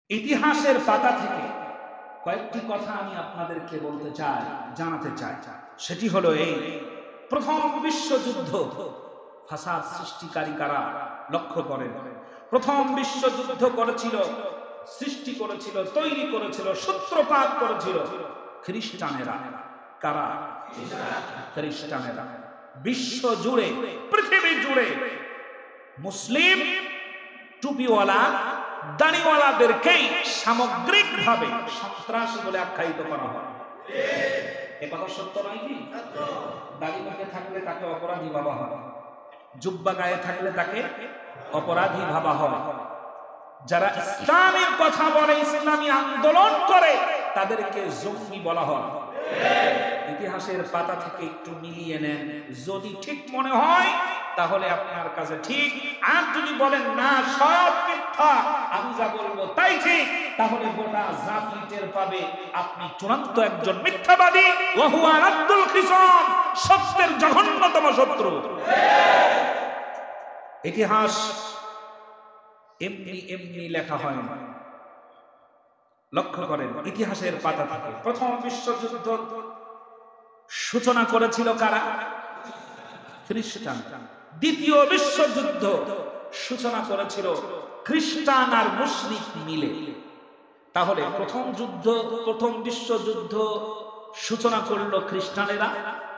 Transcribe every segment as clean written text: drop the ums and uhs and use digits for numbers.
ইতিহাসের পাতা থেকে কয়েকটি কথা আমি আপনাদেরকে বলতে চাই, জানাতে চাই। সেটি হলো এই, প্রথম বিশ্বযুদ্ধ ফাসাদ সৃষ্টিকারী কারা লক্ষ্য করেন। প্রথম বিশ্বযুদ্ধ করেছিল, সৃষ্টি করেছিল, তৈরি করেছিল, সূত্রপাত করেছিল খ্রিস্টানেরা। কারা? খ্রিস্টানেরা। বিশ্ব জুড়ে, পৃথিবী জুড়ে মুসলিম টুপিওয়ালা দাড়িওয়ালাদেরকেই সামগ্রিকভাবে সন্ত্রাসী বলে আখ্যায়িত করা হয়। এ কথা সত্য নয় কি? দাড়ি মুখে থাকলে তাকে অপরাধী ভাবা হয়, জুব্বা গায়ে থাকলে তাকে অপরাধী ভাবা হয়। যারা ইসলামের কথা বলে, ইসলামী আন্দোলন করে, তাদেরকে জঙ্গি বলা হয়। ইতিহাসের পাতা থেকে একটু মিলিয়ে নেন, যদি ঠিক মনে হয় তাহলে আপনার কাছে ঠিক, আর যদি বলেন না সব মিথ্যা, আমি যা বলবো তাই ঠিক, তাহলে গোটা জাতি টের পাবে আপনি চূড়ান্ত একজন মিথ্যাবাদী, ওয়া হুয়া আব্দুল খিসাম, সত্যের জঘন্যতম শত্রু। ইতিহাস এমনি এমনি লেখা হয় না, লক্ষ্য করেন। ইতিহাসের পাতা থেকে প্রথম বিশ্বযুদ্ধ সূচনা করেছিল কারা? খ্রিস্টান। দ্বিতীয় বিশ্বযুদ্ধ সূচনা করেছিল খ্রিস্টান আর মুসলিম মিলে। তাহলে প্রথম বিশ্বযুদ্ধ সূচনা করলো খ্রিস্টানেরা,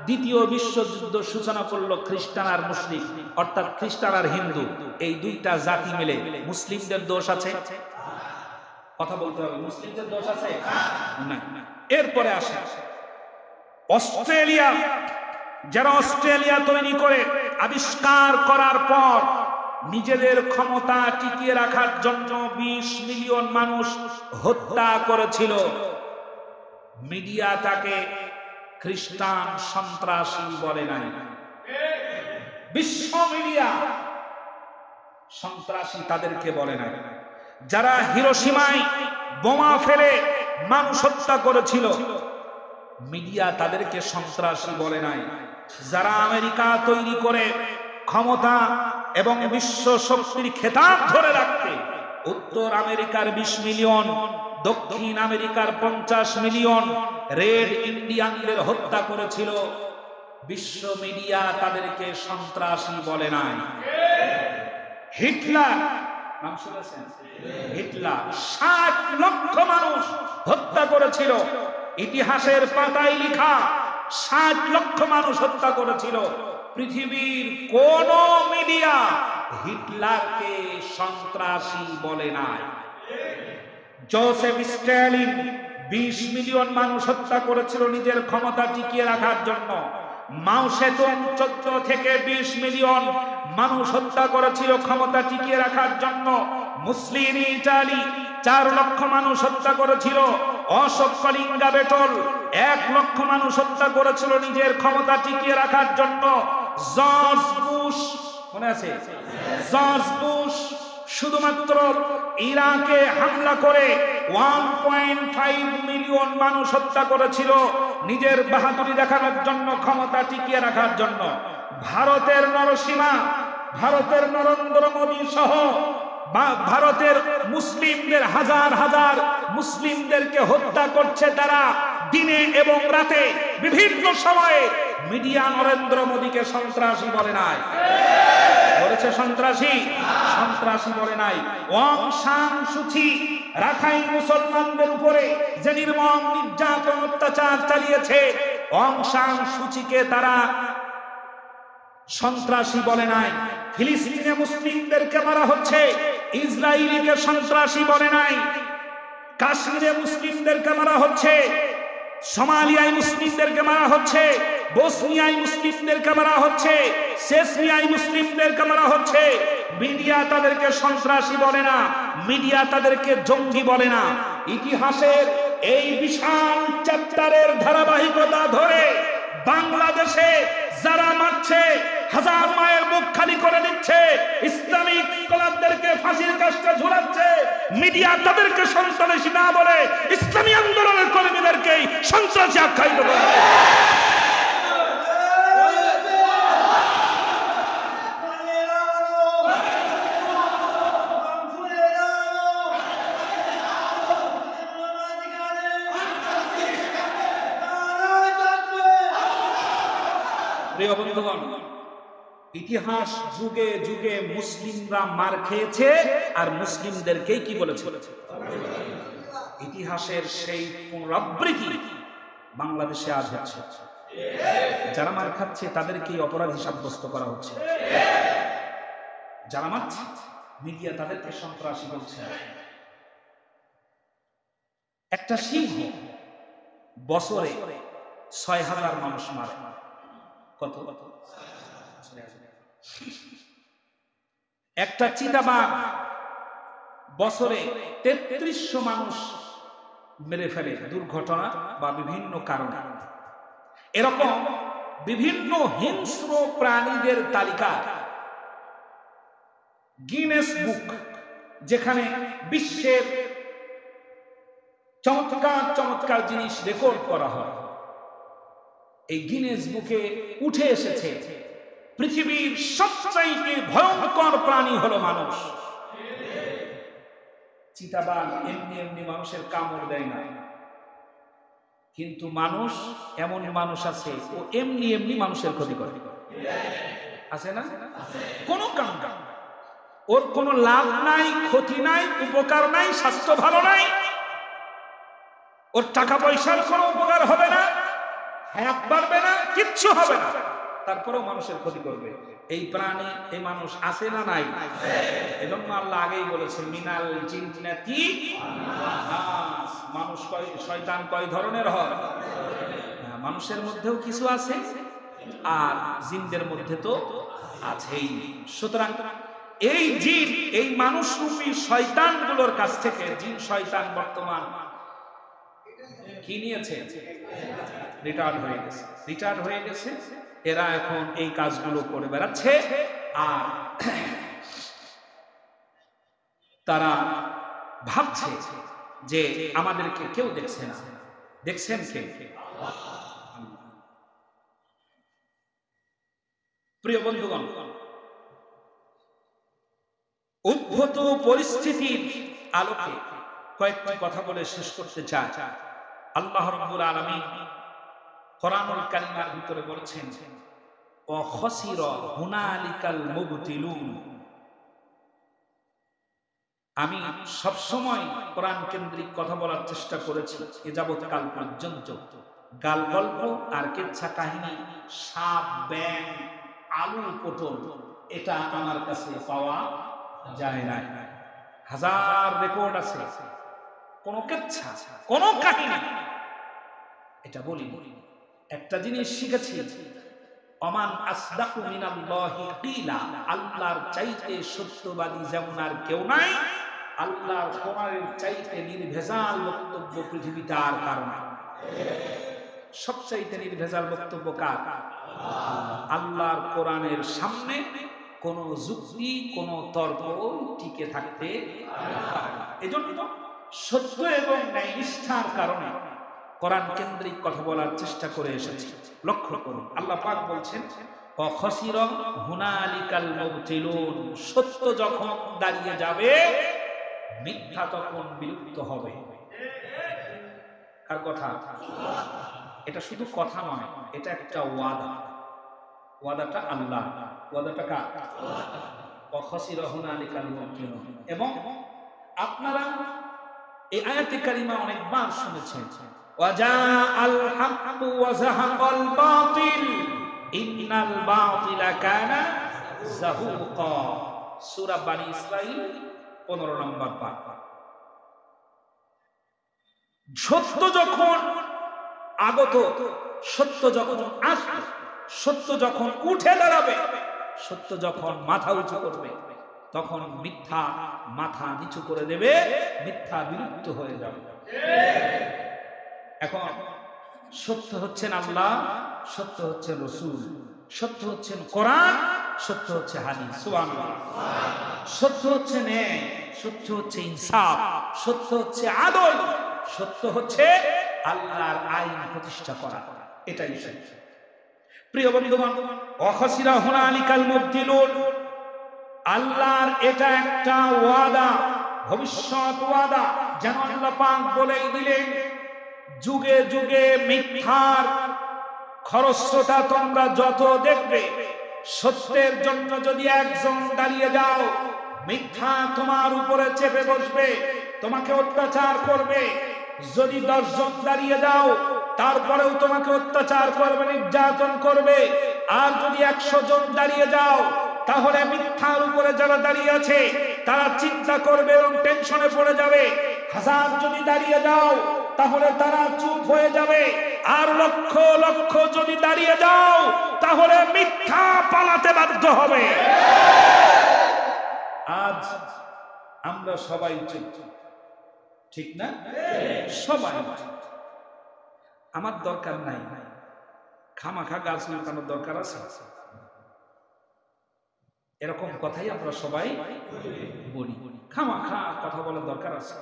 দ্বিতীয় বিশ্বযুদ্ধ সূচনা করলো খ্রিস্টান আর মুসলিম, অর্থাৎ খ্রিস্টান আর হিন্দু, এই দুইটা জাতি মিলে। মুসলিমদের দোষ আছে? কথা বলতে হবে, মুসলিমদের দোষ আছে না। এরপরে আসে অস্ট্রেলিয়া। যারা অস্ট্রেলিয়া তৈরি করে আবিষ্কার করার পর নিজেদের ক্ষমতা টিকিয়ে রাখার জন্য 20 মিলিয়ন মানুষ হত্যা করেছিল। মিডিয়া তাকে খ্রিস্টান সন্ত্রাসী বলে নাই, বিশ্ব মিডিয়া সন্ত্রাসী তাদেরকে বলে নাই। যারা হিরোশিমায় বোমা ফেলে মানুষ হত্যা করেছিল, মিডিয়া তাদেরকে সন্ত্রাসী বলে নাই। যারা আমেরিকা তৈরি করে ক্ষমতা এবং বিশ্ব শক্তির খেতাব ধরে রাখতে উত্তর আমেরিকার 20 মিলিয়ন, দক্ষিণ আমেরিকার 50 মিলিয়ন রেড ইন্ডিয়ানদের হত্যা করেছিল, বিশ্ব মিডিয়া তাদেরকে সন্ত্রাসী বলে নাই। হিটলার নাম শুনেছেন? হিটলার 60 লক্ষ মানুষ হত্যা করেছিল, ইতিহাসের পাতায় লেখা 60 লক্ষ মানুষ হত্যা করেছিল। পৃথিবীর কোন মিডিয়া হিটলারকে সন্ত্রাসী বলে নাই। জোসেফ স্ট্যালিন 20 মিলিয়ন মানুষ হত্যা করেছিল নিজের ক্ষমতা টিকিয়ে রাখার জন্য। মাও সেতুং 14 থেকে 20 মিলিয়ন মানুষ হত্যা করেছিল ক্ষমতা টিকিয়ে রাখার জন্য। মুসলিনি ইটালি 4 লক্ষ মানুষ হত্যা করেছিল। অশোক কলিঙ্গা বেটল 1 লক্ষ মানুষ হত্যা করেছিল নিজের ক্ষমতা টিকিয়ে রাখার জন্য। জর্জ বুশ, মনে আছে? জর্জ বুশ শুধুমাত্র ইরাকে হামলা করে 1.5 মিলিয়ন মানুষ হত্যা করেছিল নিজের বাহাদুরি দেখানোর জন্য, ক্ষমতা টিকিয়ে রাখার জন্য। ভারতের নরসিমা, ভারতের নরেন্দ্র মোদী সহ ভারতের মুসলিমদের হাজার হাজার মুসলিমদেরকে হত্যা করছে তারা দিনে এবং রাতে, বিভিন্ন সময়ে। মিডিয়া নরেন্দ্র মোদীকে সন্ত্রাসী বলে নাই, বলেছে সন্ত্রাসী? সন্ত্রাসী বলে নাই। অং সান সুচি রাখাইন মুসলমানদের উপরে যে নির্মম নির্যাতন অত্যাচার চালিয়েছে, অং সান সুচিকে তারা সন্ত্রাসী বলে নাই। ফিলিস্তিনে মুসলিমদেরকে মারা হচ্ছে, ইসরায়েলিকে সন্ত্রাসী বলে নাই। কাশ্মীরে মুসলিমদেরকে মারা হচ্ছে, সোমালিয়ায় মুসলিমদেরকে মারা হচ্ছে, বসনিয়ায় মুসলিমদেরকে মারা হচ্ছে, চেচনিয়ায় মুসলিমদেরকে মারা হচ্ছে। মিডিয়া তাদেরকে সন্ত্রাসী বলে না, মিডিয়া তাদেরকে জঙ্গি বলে না। ইতিহাসের এই বিশাল চ্যাপ্টারের ধারাবাহিকতা ধরে বাংলাদেশে যারা মারছে, হাজার মায়ের মুখ খালি করে দিচ্ছে, ইসলামিক স্কলারদেরকে ফাঁসির কাস্টে ঝুলাচ্ছে, মিডিয়া তাদেরকে সন্ত্রাসী না বলে ইসলামী আন্দোলনের কর্মীদেরকেই সন্ত্রাসী আখ্যায়িত করে। প্রিয় বন্ধুগণ, ইতিহাস যুগে যুগে মুসলিমরা মার খেয়েছে আর মুসলিমদেরকেই কি বলেছে? ইতিহাসের সেই পুনরাবৃত্তি বাংলাদেশে আজ হচ্ছে। যারা মার খাচ্ছে তাদেরকে অপরাধী সাব্যস্ত করা হচ্ছে। যারা মারছে মিডিয়া তাদেরকে সন্ত্রাসী বলছে। একটা সিংহ বছরে ৬,০০০ মানুষ মারে। কত? একটা চিতাবাঘ বছরে ৩৩০০ মানুষ মেরে ফেলে দুর্ঘটনা বা বিভিন্ন কারণে। এরকম বিভিন্ন হিংস্র প্রাণীদের তালিকা গিনেস বুক, যেখানে বিশ্বের চমৎকার চমৎকার জিনিস রেকর্ড করা হয়, এই গিনেস বুকে উঠে এসেছে পৃথিবীর সবচাইতে ভয়ঙ্কর প্রাণী হলো মানুষ। চিতাবাঘ এমনি এমনি মানুষের কামড় দেয় না, কিন্তু মানুষ, এমন মানুষ আছে ও এমনি এমনি মানুষের ক্ষতি করে। আছে না? কোনো কাম না, ওর কোনো লাভ নাই, ক্ষতি নাই, উপকার নাই, স্বাস্থ্য ভালো নাই, ওর টাকা পয়সার কোনো উপকার হবে না, হায়াত বাড়বে না, কিচ্ছু হবে না, তারপরেও মানুষের ক্ষতি করবে। এই প্রাণী, এই মানুষ আছে না নাই? এজন্য আল্লাহ আগেই বলেছে মিনাল জিন্নাতি নাস। মানুষ শয়তান কয় ধরনের হয়? মানুষের মধ্যেও কিছু আছে আর জিনদের মধ্যে তো আছেই। সুতরাং এই জিন, এই মানুষরূপী শয়তানগুলোর কাছ থেকে জিন শয়তান বর্তমান কি নিয়েছে? রিটায়ার্ড হয়ে গেছে। এরা এখন এই কাজগুলো করে বেড়াচ্ছে আর তারা ভাবছে যে আমাদেরকে কেউ দেখছে না। দেখছেন কে? প্রিয় বন্ধুগণ, উদ্ভূত পরিস্থিতির আলোকে কয়েকটি কথা বলে শেষ করতে চাই। আল্লাহ রাব্বুল আলামিন কোরআনুল কারীমের ভিতরে বলেছেন ওয়া খাসিরা হুনালিকাল মুবতিলুন। আমি সব সময় কোরআন কেন্দ্রিক কথা বলার চেষ্টা করেছি এ যাবৎকাল পর্যন্ত। গাল গল্প আর কিচ্ছা কাহিনী, সাপ, ব্যাং, আলু, পটল, এটা আমার কাছে পাওয়া যায় না। হাজার রেকর্ড আছে, কোন কিচ্ছা, কোন কাহিনী এটা বলি। একটা জিনিস শিখেছি, ওমান আসদাকু মিনাল্লাহি কিলা, আল্লাহর চাইতে সত্যবাদী যেমন আর কেউ নাই, আল্লাহর কোরআনের চাইতে নির্ভেজাল বক্তব্য পৃথিবীতে আর কারণ নাই। সবচাইতে নির্ভেজাল বক্তব্য কার? আল্লাহর কোরআনের সামনে কোন যুক্তি, কোন তর্ক টিকে থাকতে পারে না। এজন্য সত্য এবং ন্যায়নিষ্ঠার কারণে কোরআন কেন্দ্রিক কথা বলার চেষ্টা করে এসেছি। লক্ষ্য করুন, আল্লাহ পাক বলছেন ওয়া খাসিরা হুনালিকাল মুবতিলুন। সত্য যখন দাঁড়িয়ে যাবে, মিথ্যা তখন বিলুপ্ত হবে। কার কথা? এটা শুধু কথা নয়, এটা একটা ওয়াদা। ওয়াদাটা আল্লাহ, ওয়াদাটা কার? ওয়া খাসিরা হুনালিকাল মুবতিলুন। এবং আপনারা এই আয়াতে কারিমা অনেকবার শুনেছেন, ওয়াজাআল হাক্কু ওয়া যাহাকাল বাতিল ইন্নাল বাতিলা কানা যাহুকা। সূরা বনী ইসরাঈল 15 নম্বর পারা। সত্য যখন আগত, সত্য যখন আসবে, সত্য যখন উঠে দাঁড়াবে, সত্য যখন মাথা উঁচু করবে, তখন মিথ্যা মাথা নিচু করে দেবে, মিথ্যা বিলুপ্ত হয়ে যাবে। এখন সত্য হচ্ছেন আল্লাহ, সত্য হচ্ছে রাসূল, সত্য হচ্ছেন কোরআন, সত্য হচ্ছে হাদিস। সুবহানাল্লাহ। সত্য হচ্ছে ন্যায়, সত্য হচ্ছে ইনসাফ, সত্য হচ্ছে আদল, সত্য হচ্ছে আল্লাহর আইন প্রতিষ্ঠা করা। এটাই সত্য। প্রিয় বন্ধুগণ, ওয়া খাসিরা হুনালিকাল মুবতিলুন, আল্লাহর এটা একটা ওয়াদা, ভবিষ্যৎ ওয়াদা। যেন আল্লাহ পাক বলেই দিলেন, যুগে যুগে মিথ্যার খরস্রোতা তোমরা যত দেখবে, সত্যের জন্য যদি একজন দাঁড়িয়ে যাও, মিথ্যা তোমার উপরে চেপে বসবে, তোমাকে অত্যাচার করবে। যদি 10 জন দাঁড়িয়ে যাও, তারপরেও তোমাকে অত্যাচার করবে, নির্যাতন করবে। আর যদি 100 জন দাঁড়িয়ে যাও, তাহলে মিথ্যার উপরে যারা দাঁড়িয়ে আছে তারা চিন্তা করবে এবং টেনশনে পড়ে যাবে। 1000 যদি দাঁড়িয়ে যাও, তাহলে তারা চুপ হয়ে যাবে। আর লক্ষ লক্ষ যদি দাঁড়িয়ে যাও, তাহলে মিথ্যা পালাতে বাধ্য হবে। আজ আমরা সবাই চুপ, ঠিক না? সবাই। আমার দরকার নাই, খামাখা গাছ লাগানোর দরকার আছে, এরকম কথাই আমরা সবাই বলি। খামাখা কথা বলার দরকার আছে।